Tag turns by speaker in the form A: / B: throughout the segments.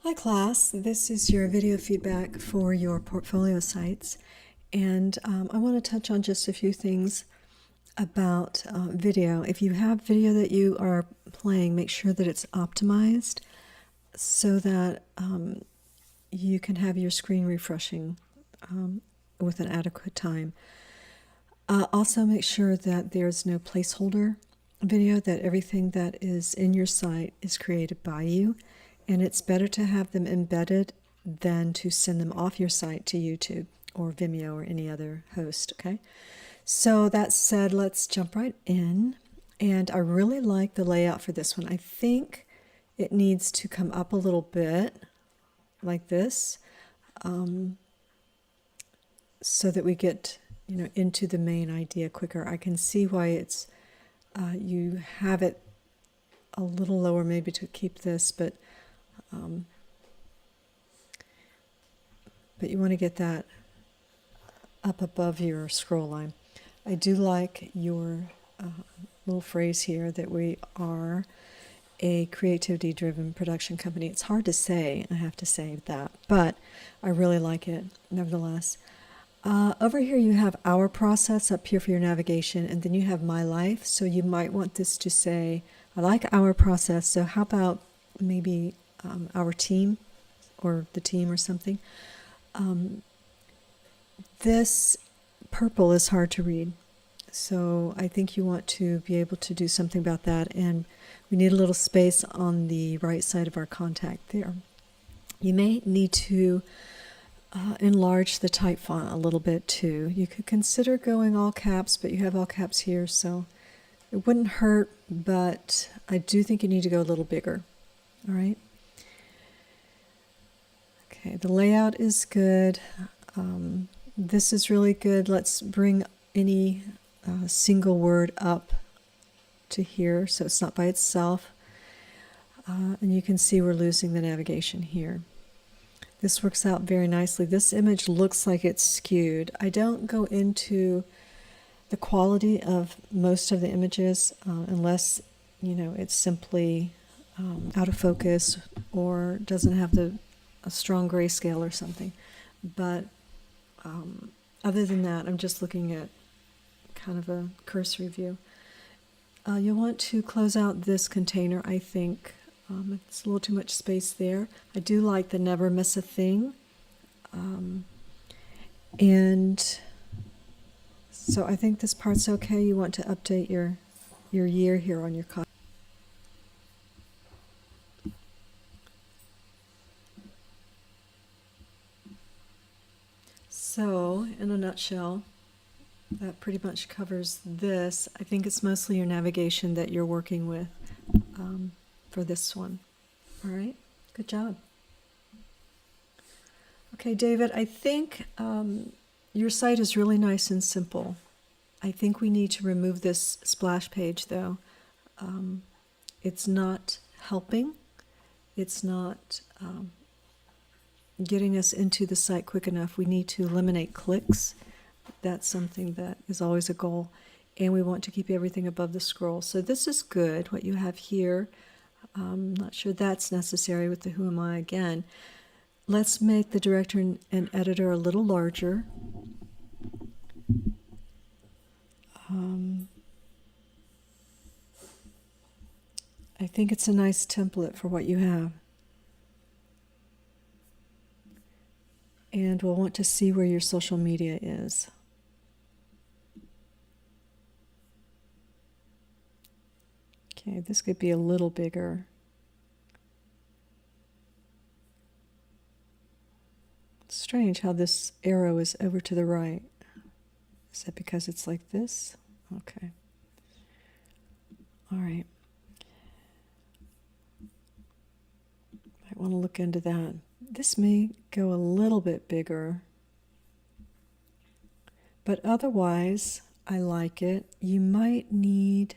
A: Hi class, this is your video feedback for your portfolio sites, and I want to touch on just a few things about video. If you have video that you are playing, make sure that it's optimized so that you can have your screen refreshing with an adequate time. Also make sure that there's no placeholder video, that everything that is in your site is created by you. And it's better to have them embedded than to send them off your site to YouTube or Vimeo or any other host, okay? So that said, let's jump right in. And I really like the layout for this one. I think it needs to come up a little bit like this so that we get into the main idea quicker. I can see why it's you have it a little lower maybe to keep this, but you want to get that up above your scroll line. I do like your little phrase here that we are a creativity-driven production company. It's hard to say, I have to say that, but I really like it nevertheless. Over here you have our process up here for your navigation, and then you have my life. So you might want this to say, I like our process, so how about maybe our team or the team or something. This purple is hard to read, so I think you want to be able to do something about that, and we need a little space on the right side of our contact there. You may need to enlarge the type font a little bit too. You could consider going all caps, but you have all caps here, so it wouldn't hurt, but I do think you need to go a little bigger. All right. Okay, the layout is good. This is really good. Let's bring any single word up to here so it's not by itself. And you can see we're losing the navigation here. This works out very nicely. This image looks like it's skewed. I don't go into the quality of most of the images unless it's simply out of focus or doesn't have a strong grayscale or something. But other than that, I'm just looking at kind of a cursory view. You'll want to close out this container, I think. It's a little too much space there. I do like the never miss a thing. And so I think this part's okay. You want to update your year here on your copy. So, in a nutshell, that pretty much covers this. I think it's mostly your navigation that you're working with for this one. All right, good job. Okay, David, I think your site is really nice and simple. I think we need to remove this splash page, though. It's not helping. It's not getting us into the site quick enough. We need to eliminate clicks. That's something that is always a goal. And we want to keep everything above the scroll. So this is good, what you have here. I'm not sure that's necessary with the Who Am I again. Let's make the director and editor a little larger. I think it's a nice template for what you have. And we'll want to see where your social media is. Okay, this could be a little bigger. It's strange how this arrow is over to the right. Is that because it's like this? Okay. All right. Might want to look into that. This may go a little bit bigger, but otherwise I like it. You might need,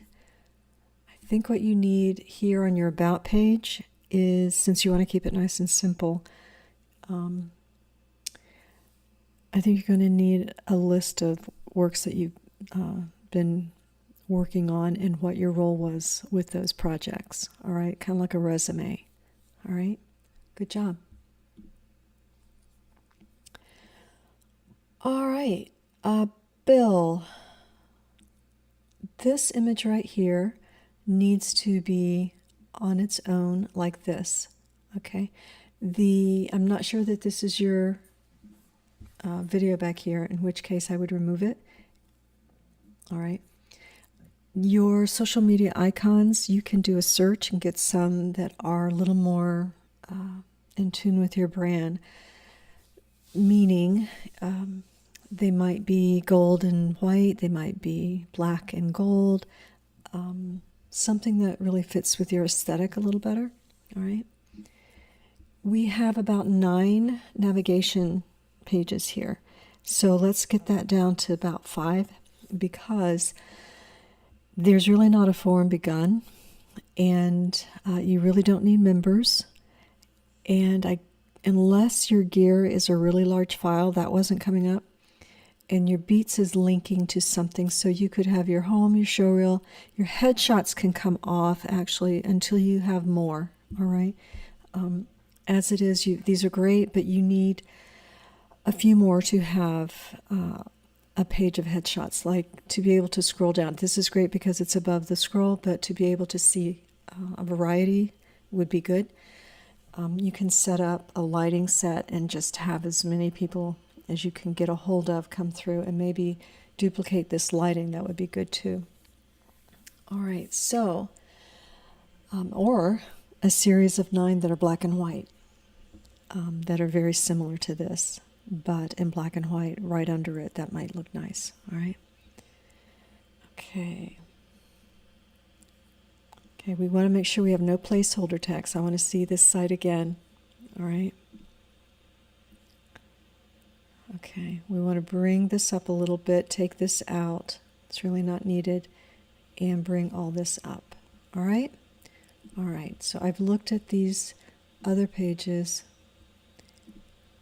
A: I think what you need here on your About page is, since you want to keep it nice and simple, I think you're going to need a list of works that you've been working on and what your role was with those projects. All right, kind of like a resume. All right. Good job. All right, Bill, this image right here needs to be on its own like this, okay? I'm not sure that this is your video back here, in which case I would remove it. All right. Your social media icons, you can do a search and get some that are a little more in tune with your brand, meaning they might be gold and white, they might be black and gold, something that really fits with your aesthetic a little better. All right. We have about 9 navigation pages here. So let's get that down to about 5, because there's really not a forum begun, and you really don't need members. And unless your gear is a really large file, that wasn't coming up, and your Beats is linking to something, so you could have your home, your showreel, your headshots can come off actually until you have more. All right. As it is, these are great, but you need a few more to have a page of headshots, like to be able to scroll down. This is great because it's above the scroll, but to be able to see a variety would be good. You can set up a lighting set and just have as many people as you can get a hold of come through, and maybe duplicate this lighting. That would be good too. All right, so, or a series of 9 that are black and white, that are very similar to this, but in black and white right under it. That might look nice. All right. Okay. Okay, we want to make sure we have no placeholder text. I want to see this site again. All right. Okay, we want to bring this up a little bit, take this out. It's really not needed, and bring all this up. All right? All right, so I've looked at these other pages.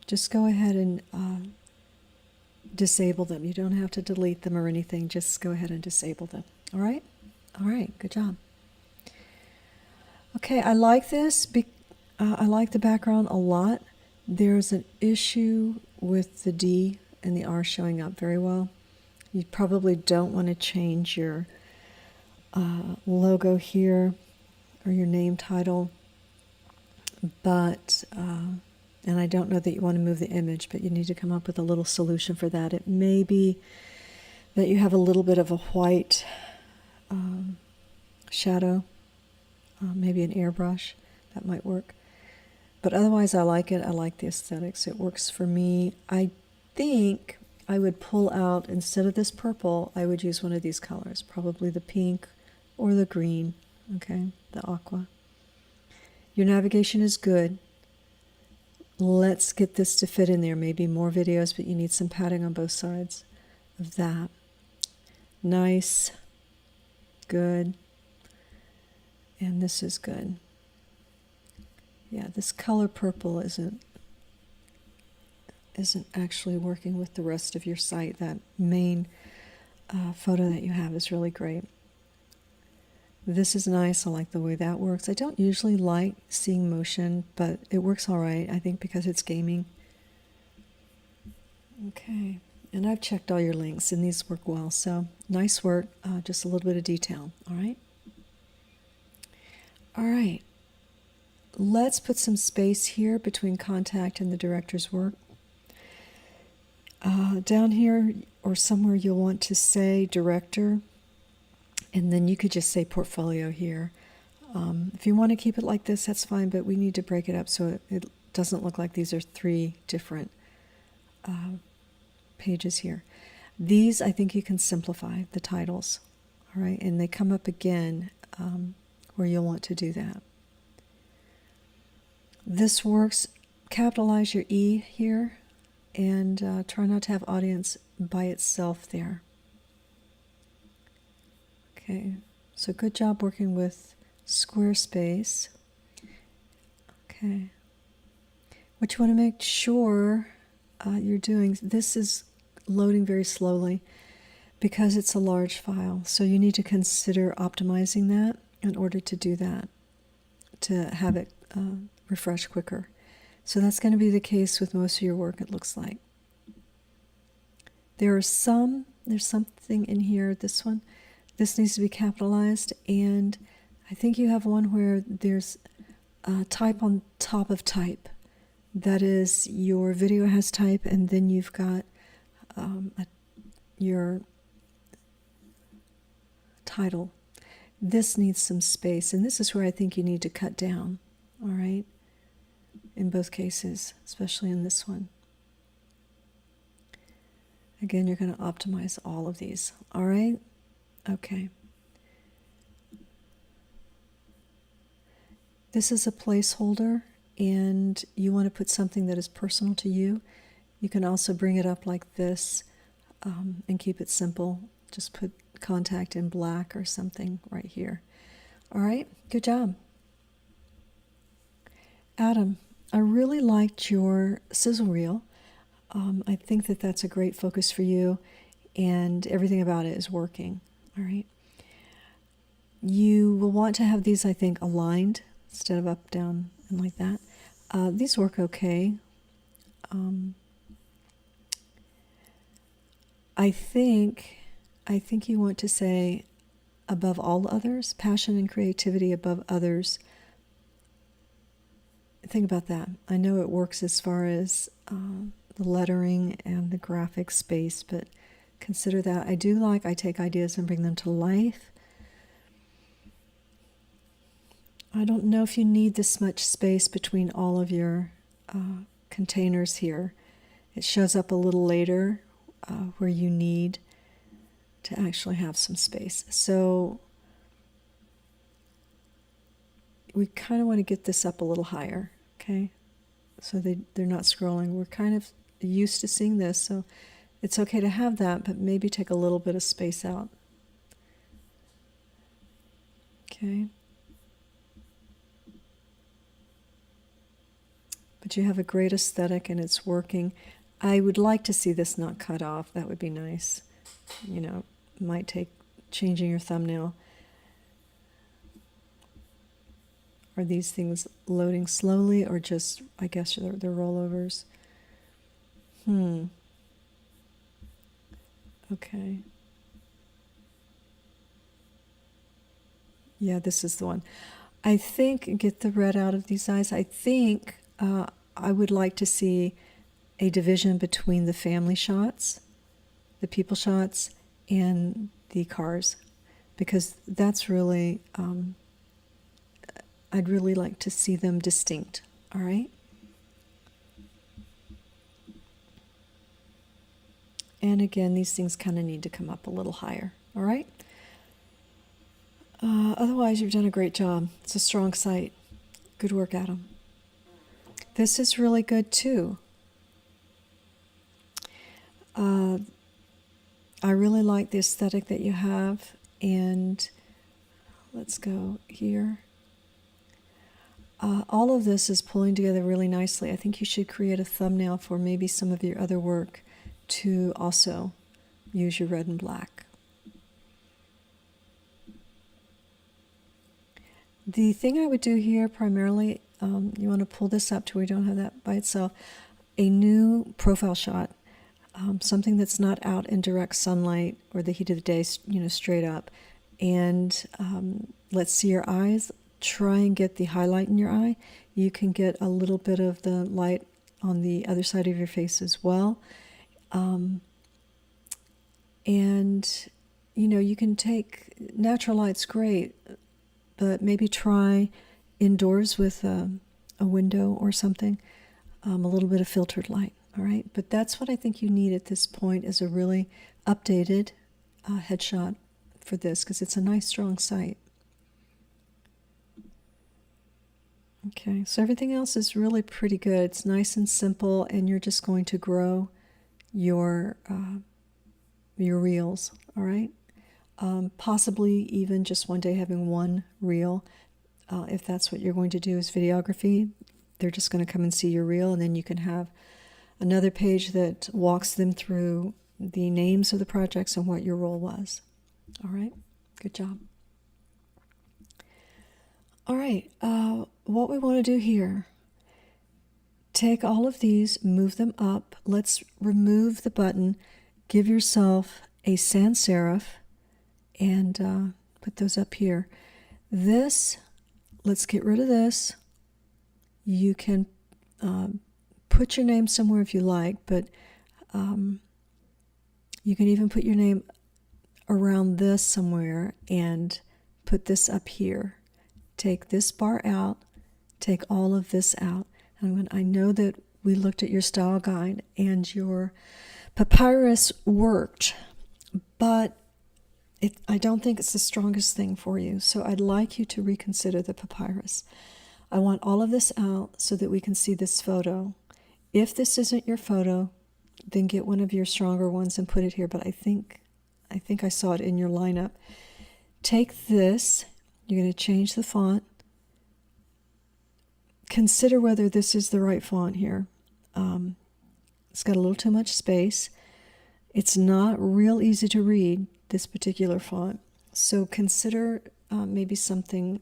A: Just go ahead and disable them. You don't have to delete them or anything. Just go ahead and disable them. All right? All right, good job. Okay, I like this. I like the background a lot. There's an issue with the D and the R showing up very well. You probably don't want to change your logo here or your name title, but and I don't know that you want to move the image, but you need to come up with a little solution for that. It may be that you have a little bit of a white shadow, maybe an airbrush. That might work. But otherwise, I like it. I like the aesthetics. It works for me. I think I would pull out, instead of this purple, I would use one of these colors, probably the pink or the green, okay, the aqua. Your navigation is good. Let's get this to fit in there. Maybe more videos, but you need some padding on both sides of that. Nice. Good. And this is good. Yeah, this color purple isn't actually working with the rest of your site. That main photo that you have is really great. This is nice. I like the way that works. I don't usually like seeing motion, but it works all right, I think, because it's gaming. Okay, and I've checked all your links, and these work well. So nice work, just a little bit of detail. All right. All right. Let's put some space here between contact and the director's work. Down here or somewhere you'll want to say director, and then you could just say portfolio here. If you want to keep it like this, that's fine, but we need to break it up so it doesn't look like these are 3 different pages here. These, I think you can simplify the titles, all right, and they come up again where you'll want to do that. This works. Capitalize your E here, and try not to have audience by itself there. Okay, so good job working with Squarespace. Okay, what you want to make sure you're doing, this is loading very slowly because it's a large file, so you need to consider optimizing that in order to do that, to have it refresh quicker. So that's going to be the case with most of your work, it looks like. There's something in here, this one. This needs to be capitalized, and I think you have one where there's type on top of type. That is, your video has type, and then you've got your title. This needs some space, and this is where I think you need to cut down, all right? In both cases, especially in this one. Again, you're going to optimize all of these, all right? Okay. This is a placeholder, and you want to put something that is personal to you. You can also bring it up like this and keep it simple. Just put contact in black or something right here. All right, good job. Adam, I really liked your sizzle reel. I think that that's a great focus for you, and everything about it is working. All right. You will want to have these, I think, aligned instead of up, down, and like that. These work okay. I think you want to say above all others, passion and creativity above others. Think about that. I know it works as far as the lettering and the graphic space, but consider that. I take ideas and bring them to life. I don't know if you need this much space between all of your containers here. It shows up a little later where you need to actually have some space. So we kind of want to get this up a little higher, okay? So they're not scrolling. We're kind of used to seeing this, so it's okay to have that, but maybe take a little bit of space out. Okay. But you have a great aesthetic and it's working. I would like to see this not cut off. That would be nice. You know, might take changing your thumbnail. Are these things loading slowly or just, I guess, they're rollovers? Okay. Yeah, this is the one. I think, get the red out of these eyes, I think I would like to see a division between the family shots, the people shots, and the cars, because that's really, I'd really like to see them distinct, all right? And again, these things kind of need to come up a little higher, all right? Otherwise, you've done a great job. It's a strong site. Good work, Adam. This is really good, too. I really like the aesthetic that you have, and let's go here. All of this is pulling together really nicely. I think you should create a thumbnail for maybe some of your other work to also use your red and black. The thing I would do here primarily, you want to pull this up to where you don't have that by itself, a new profile shot, something that's not out in direct sunlight or the heat of the day, you know, straight up. And let's see your eyes. Try and get the highlight in your eye. You can get a little bit of the light on the other side of your face as well. And, you know, you can take, natural light's great, but maybe try indoors with a window or something, a little bit of filtered light, all right? But that's what I think you need at this point, is a really updated headshot for this, because it's a nice, strong site. Okay, so everything else is really pretty good. It's nice and simple, and you're just going to grow your reels, all right? Possibly even just one day having one reel. If that's what you're going to do is videography, they're just going to come and see your reel, and then you can have another page that walks them through the names of the projects and what your role was. All right, good job. All right, what we want to do here, take all of these, move them up. Let's remove the button. Give yourself a sans serif and put those up here. This, let's get rid of this. You can put your name somewhere if you like, but you can even put your name around this somewhere and put this up here. Take this bar out, take all of this out. And when I know that we looked at your style guide and your papyrus worked, but I don't think it's the strongest thing for you. So I'd like you to reconsider the papyrus. I want all of this out so that we can see this photo. If this isn't your photo, then get one of your stronger ones and put it here. But I think I saw it in your lineup. Take this. You're going to change the font. Consider whether this is the right font here. It's got a little too much space. It's not real easy to read, this particular font. So consider maybe something,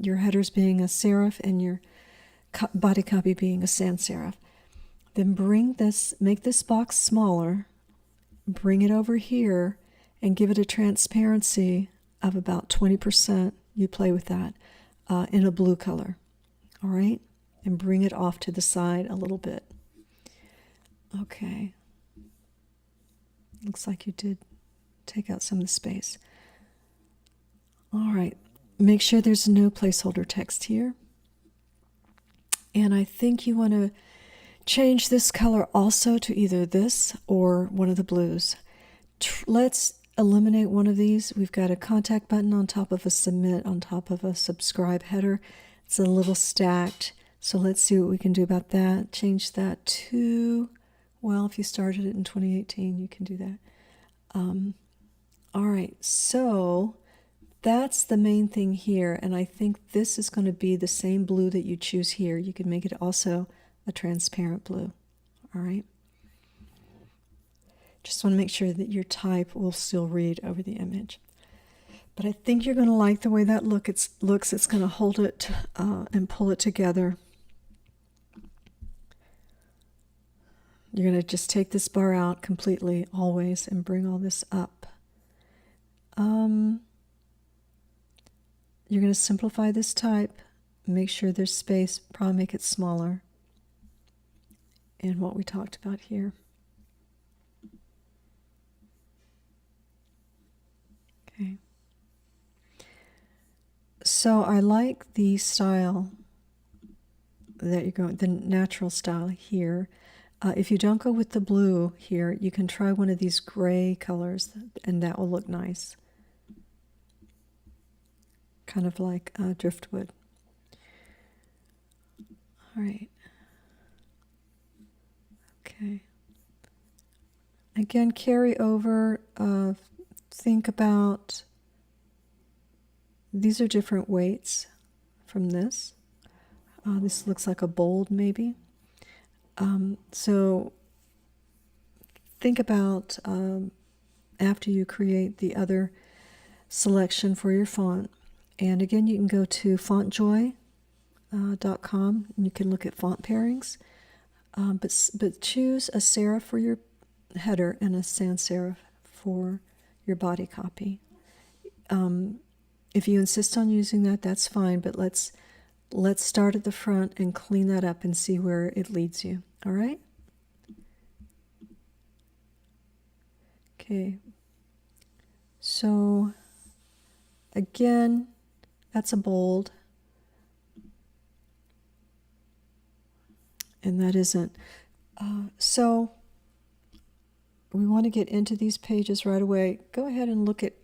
A: your headers being a serif and your body copy being a sans serif. Then make this box smaller, bring it over here, and give it a transparency of about 20%. You play with that in a blue color. All right? And bring it off to the side a little bit. Okay. Looks like you did take out some of the space. All right. Make sure there's no placeholder text here. And I think you want to change this color also to either this or one of the blues. Let's eliminate one of these. We've got a contact button on top of a submit, on top of a subscribe header. It's a little stacked. So let's see what we can do about that. Change that to, well, if you started it in 2018, you can do that. All right, so that's the main thing here. And I think this is going to be the same blue that you choose here. You can make it also a transparent blue. All right. Just want to make sure that your type will still read over the image. But I think you're going to like the way that looks. It's going to hold it and pull it together. You're going to just take this bar out completely, always, and bring all this up. You're going to simplify this type, make sure there's space, probably make it smaller. And what we talked about here. Okay. So I like the style that you're going, the natural style here. If you don't go with the blue here, you can try one of these gray colors, and that will look nice. Kind of like driftwood. All right. Okay. Again, carry over, think about, these are different weights from this. This looks like a bold maybe. So think about after you create the other selection for your font. And again, you can go to fontjoy.com and you can look at font pairings. But choose a serif for your header and a sans serif for your body copy. If you insist on using that, that's fine, but let's start at the front and clean that up and see where it leads you. All right? Okay. So, again, that's a bold. And that isn't. So, we want to get into these pages right away. Go ahead and look at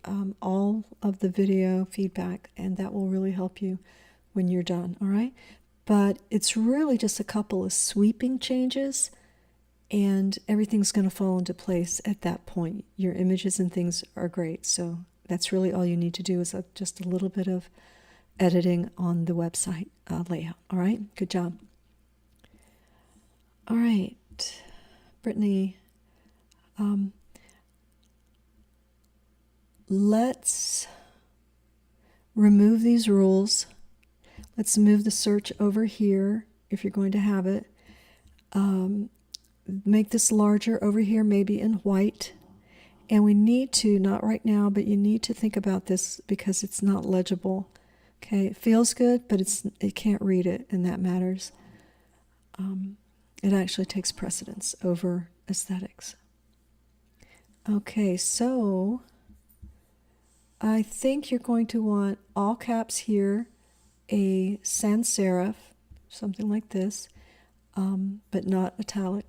A: all of the video feedback, and that will really help you when you're done, all right? But it's really just a couple of sweeping changes, and everything's going to fall into place at that point. Your images and things are great, so that's really all you need to do is just a little bit of editing on the website layout, all right? Good job. All right, Brittany, let's remove these rules. Let's move the search over here if you're going to have it. Make this larger over here, maybe in white. And we need to, not right now, but you need to think about this because it's not legible. Okay, it feels good, but it can't read it, and that matters. It actually takes precedence over aesthetics. Okay, so I think you're going to want all caps here, a sans serif, something like this, but not italic,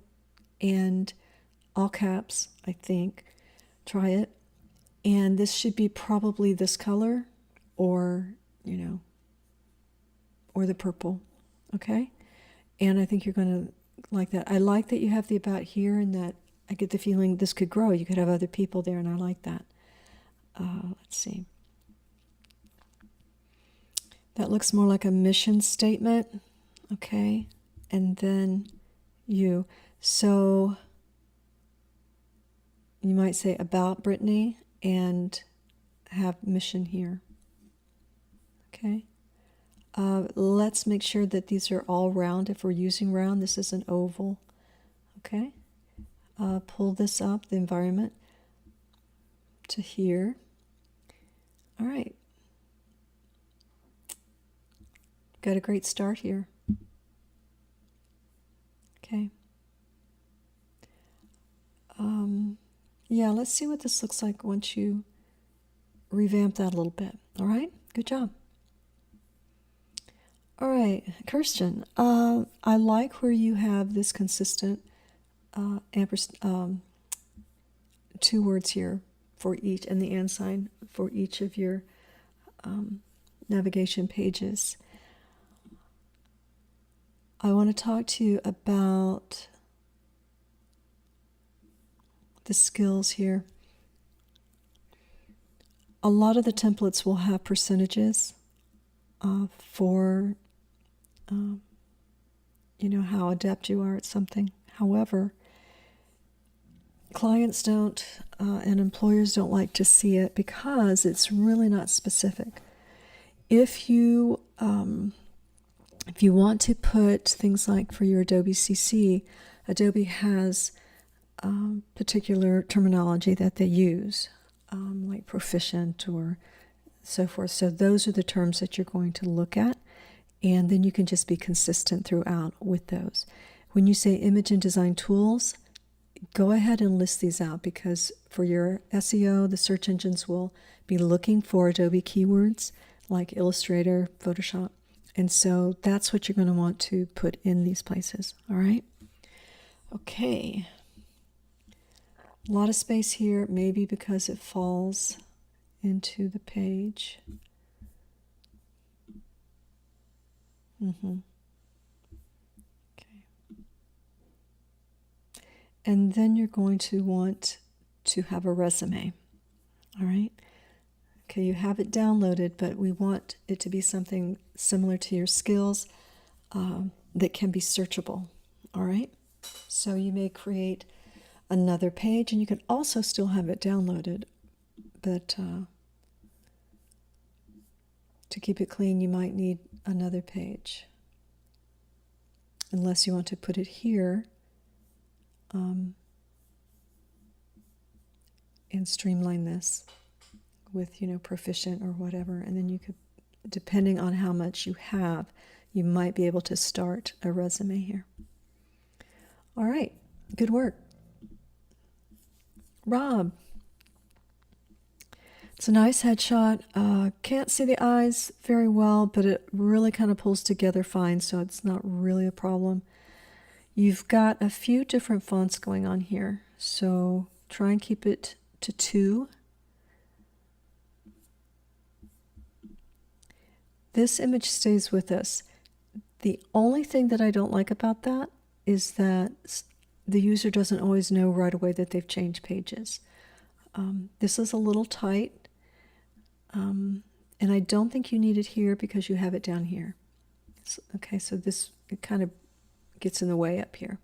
A: and all caps, I think. Try it. And this should be probably this color or, or the purple, okay? And I think you're going to like that. I like that you have the about here and that I get the feeling this could grow. You could have other people there, and I like that. Let's see. That looks more like a mission statement, okay? And then you. So you might say about Brittany and have mission here, okay? Let's make sure that these are all round. If we're using round, this is an oval, okay? Pull this up, the environment, to here. All right. Got a great start here. Okay. Yeah, let's see what this looks like once you revamp that a little bit. All right, good job. All right, Kirsten, I like where you have this consistent two words here for each, and the and sign for each of your navigation pages. I want to talk to you about the skills here. A lot of the templates will have percentages for how adept you are at something. However, clients don't and employers don't like to see it because it's really not specific. If you want to put things like for your Adobe CC, Adobe has particular terminology that they use, like proficient or so forth. So those are the terms that you're going to look at, and then you can just be consistent throughout with those. When you say image and design tools, go ahead and list these out, because for your SEO, the search engines will be looking for Adobe keywords like Illustrator, Photoshop, and so that's what you're going to want to put in these places. All right? Okay. A lot of space here, maybe because it falls into the page. Okay. And then you're going to want to have a resume. All right? Okay, you have it downloaded, but we want it to be something similar to your skills that can be searchable. All right? So you may create another page, and you can also still have it downloaded, but to keep it clean, you might need another page, unless you want to put it here and streamline this with, proficient or whatever, and then you could, depending on how much you have, you might be able to start a resume here. All right, good work. Rob, it's a nice headshot. Can't see the eyes very well, but it really kind of pulls together fine, so it's not really a problem. You've got a few different fonts going on here, so try and keep it to 2. This image stays with us. The only thing that I don't like about that is that the user doesn't always know right away that they've changed pages. This is a little tight, and I don't think you need it here because you have it down here. Okay, so this, it kind of gets in the way up here.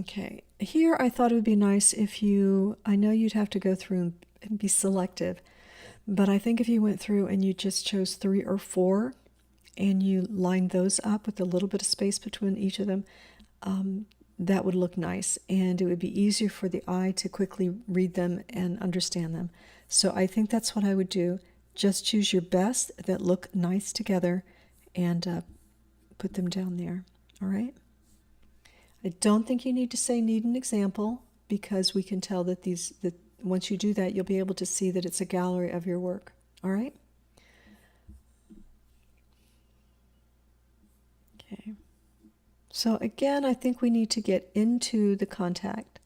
A: Okay, here I thought it would be nice if you, I know you'd have to go through and be selective, but I think if you went through and you just chose 3 or 4 and you line those up with a little bit of space between each of them, that would look nice, and it would be easier for the eye to quickly read them and understand them. So I think that's what I would do. Just choose your best that look nice together and put them down there. All right? I don't think you need to say need an example, because we can tell that that once you do that, you'll be able to see that it's a gallery of your work. All right? Okay. So again, I think we need to get into the contact.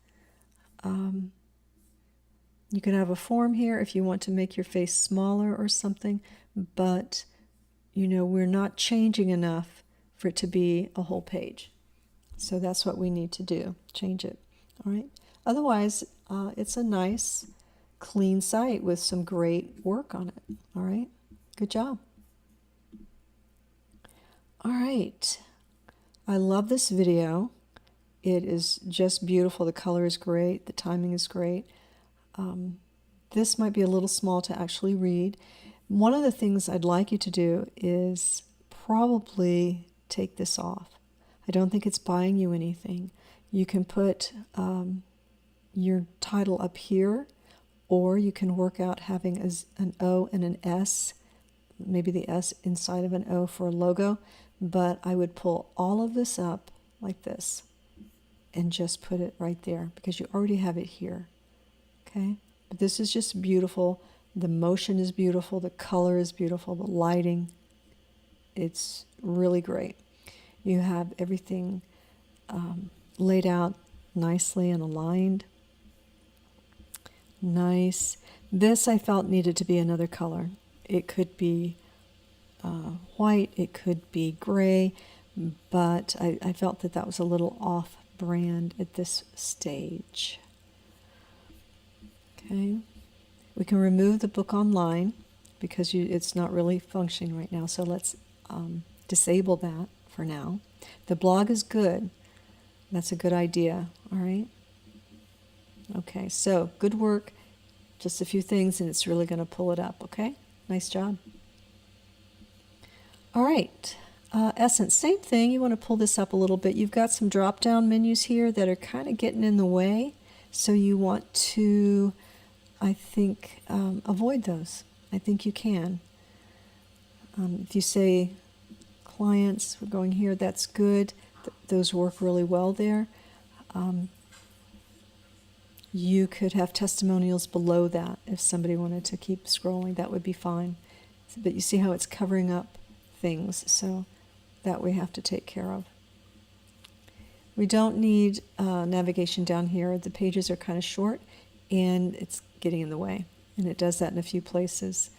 A: You can have a form here if you want to make your face smaller or something, but we're not changing enough for it to be a whole page. So that's what we need to do, change it. All right. Otherwise, it's a nice, clean site with some great work on it. All right. Good job. All right. I love this video. It is just beautiful. The color is great. The timing is great. This might be a little small to actually read. One of the things I'd like you to do is probably take this off. I don't think it's buying you anything. You can put your title up here, or you can work out having an O and an S, maybe the S inside of an O for a logo, but I would pull all of this up like this and just put it right there, because you already have it here. Okay? But this is just beautiful. The motion is beautiful. The color is beautiful. The lighting, it's really great. You have everything laid out nicely and aligned. Nice. This I felt needed to be another color. It could be white, it could be gray, but I felt that that was a little off brand at this stage. Okay. We can remove the book online because it's not really functioning right now, so let's disable that for now. The blog is good. That's a good idea. All right. Okay, so good work. Just a few things and it's really going to pull it up. Okay, nice job. All right, Essence, same thing. You want to pull this up a little bit. You've got some drop down menus here that are kind of getting in the way, so you want to, I think, avoid those. I think you can. If you say clients, we're going here, that's good. Those work really well there. You could have testimonials below that if somebody wanted to keep scrolling. That would be fine. But you see how it's covering up things, so that we have to take care of. We don't need navigation down here. The pages are kind of short and it's getting in the way, and it does that in a few places.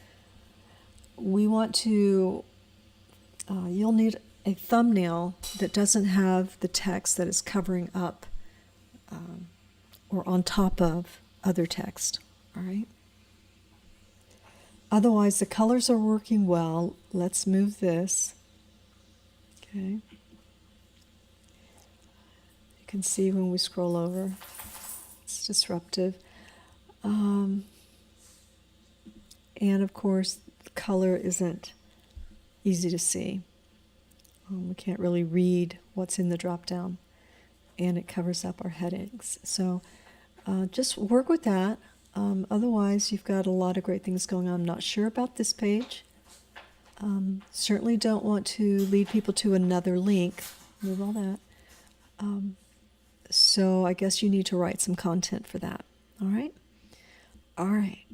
A: We want to, you'll need a thumbnail that doesn't have the text that is covering up or on top of other text, all right? Otherwise, the colors are working well. Let's move this. Okay. You can see when we scroll over, it's disruptive. And of course, the color isn't easy to see. We can't really read what's in the drop down, and it covers up our headings. So just work with that. Otherwise, you've got a lot of great things going on. I'm not sure about this page. Certainly don't want to lead people to another link. Move all that. So I guess you need to write some content for that. All right? All right.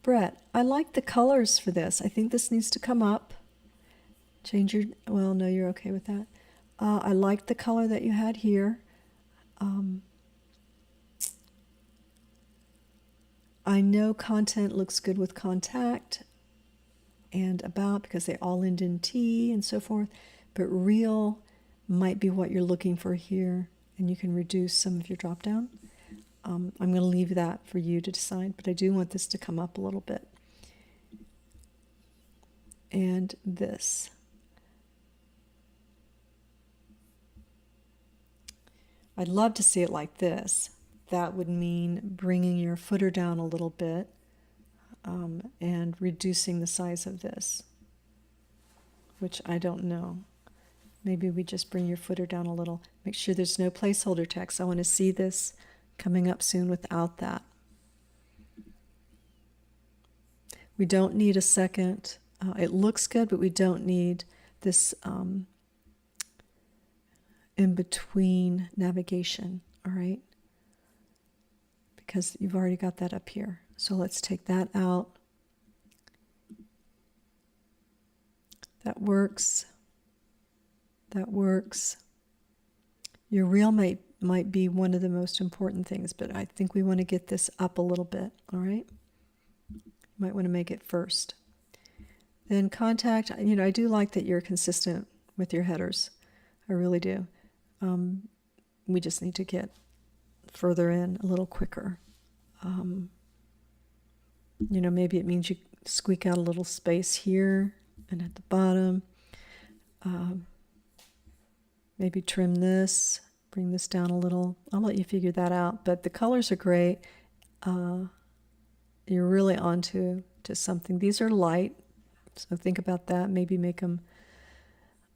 A: Brett, I like the colors for this. I think this needs to come up. Change your, well, no, you're okay with that. I like the color that you had here. I know content looks good with contact and about because they all end in T and so forth, but real might be what you're looking for here, and you can reduce some of your drop down. I'm going to leave that for you to decide, but I do want this to come up a little bit. And this. I'd love to see it like this. That would mean bringing your footer down a little bit and reducing the size of this. which I don't know. Maybe we just bring your footer down a little. Make sure there's no placeholder text. I want to see this coming up soon without that. We don't need a second. It looks good, but we don't need this in-between navigation, all right? Because you've already got that up here. So let's take that out. That works. That works. Your reel might be one of the most important things, but I think we want to get this up a little bit, all right? Might want to make it first. Then contact, I do like that you're consistent with your headers. I really do. We just need to get further in a little quicker. Maybe it means you squeak out a little space here and at the bottom. Maybe trim this, bring this down a little. I'll let you figure that out, but the colors are great. You're really onto something. These are light, so think about that. Maybe make them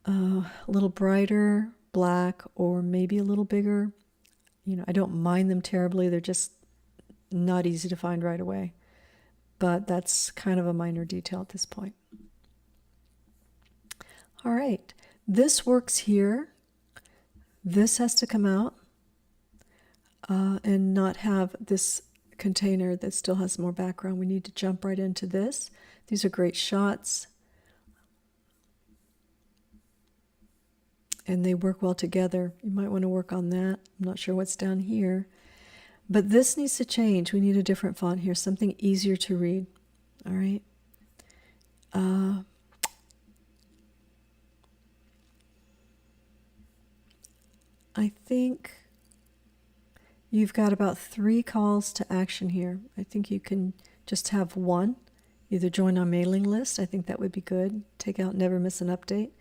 A: a little brighter, black, or maybe a little bigger. I don't mind them terribly. They're just not easy to find right away. But that's kind of a minor detail at this point. All right, this works here. This has to come out and not have this container that still has more background. We need to jump right into this. These are great shots. And they work well together. You might want to work on that. I'm not sure what's down here. But this needs to change. We need a different font here, something easier to read. All right. I think you've got about 3 calls to action here. I think you can just have one. Either join our mailing list. I think that would be good. Take out never miss an update.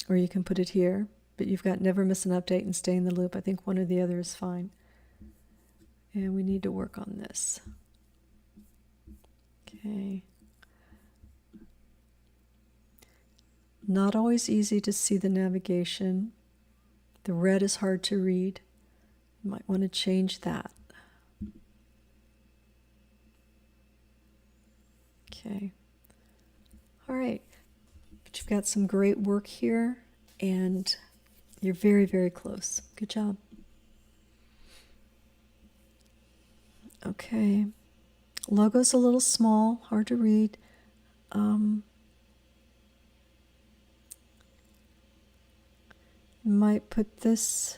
A: Or you can put it here. But you've got never miss an update and stay in the loop. I think one or the other is fine. And we need to work on this. Okay. Not always easy to see the navigation. The red is hard to read. You might want to change that. Okay. All right. But you've got some great work here, and you're very, very close. Good job. Okay. Logo's a little small, hard to read. Might put this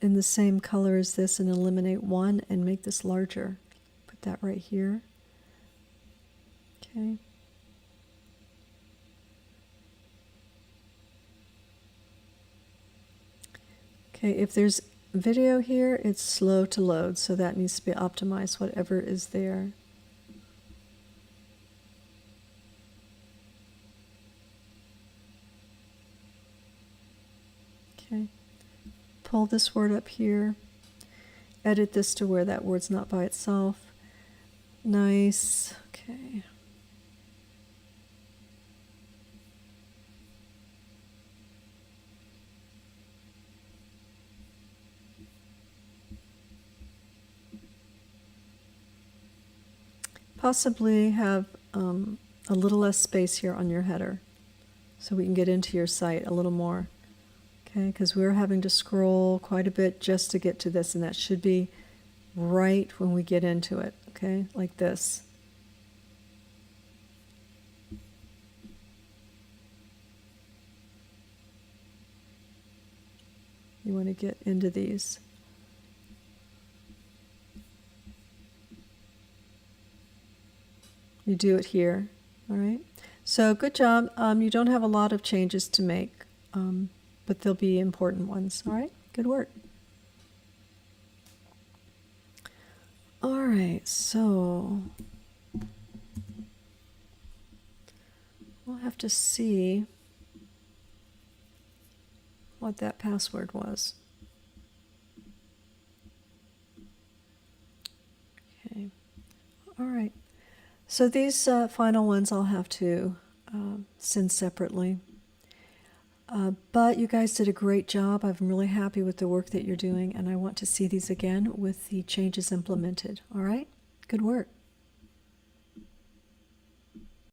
A: in the same color as this and eliminate one and make this larger. Put that right here. Okay. Okay, if there's video here, it's slow to load, so that needs to be optimized, whatever is there. Okay, pull this word up here, edit this to where that word's not by itself. Nice, okay. Possibly have a little less space here on your header so we can get into your site a little more. Okay, because we're having to scroll quite a bit just to get to this, and that should be right when we get into it, okay, like this. You want to get into these. You do it here, all right? So good job. You don't have a lot of changes to make, but they'll be important ones, all right? Good work. All right, so we'll have to see what that password was. Okay, all right. So these final ones I'll have to send separately. But you guys did a great job. I'm really happy with the work that you're doing, and I want to see these again with the changes implemented. All right? Good work.